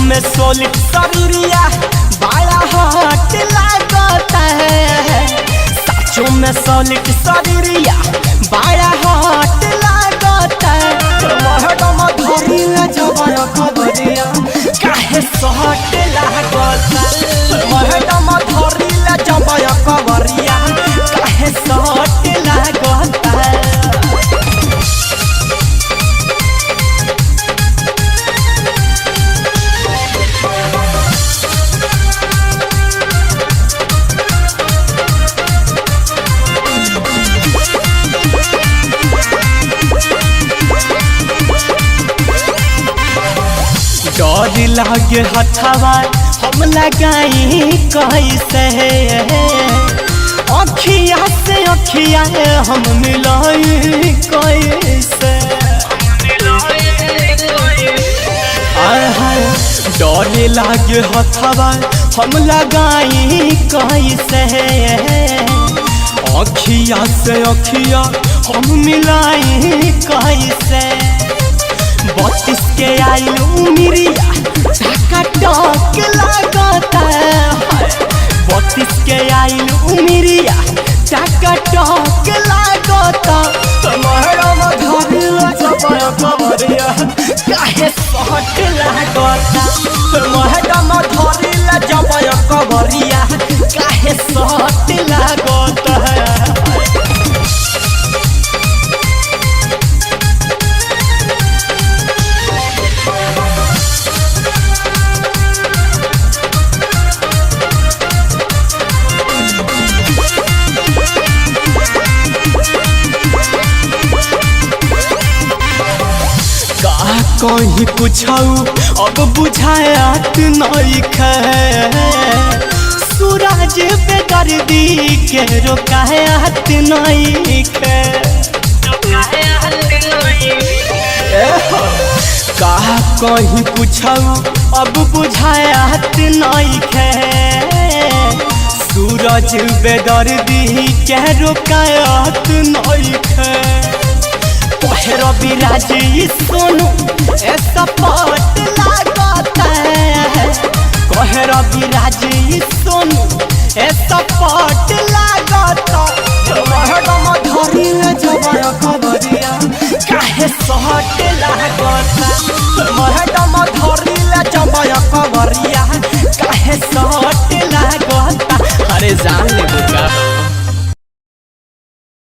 में सोलिड शरीरिया बड़ा हॉट लागता है। साचो में सोलिड शरीरिया बड़ा हॉट लागता है। महडम धरिला जबर खबरिया काहे सहट लागता। महडम धरिला जबर खबरिया काहे सहट लागता। डर लागे हथवा हम लगाई कैसे। अखिया से अखिया हम मिलाई कैसे। डर लागे हथवा हम लगाई कैसे। अखिया से अखिया हम मिलाई कैसे। 32 के आइल उमिरिया टक लागता है। 32 के आइल उमिरिया टक लागता। महडम धरिला जबर खबरिया काहे सहट लागता। महडम धरिला जबर खबरिया काहे सहट लागता है। कहीं पूछाऊ अब बुझायात नइखे। सूरज पे दर्दी के रोकायात नइखे। कहीं पूछाऊ अब बुझायात नइखे। सूरज पे दर्दी के रोकायात नइखे। रवि राजी सोनू ऐसा पट लागता है। कहे रवि राजी सोनू ऐसा पट लागता। महडम धरिला जबर खबरिया काहे सहट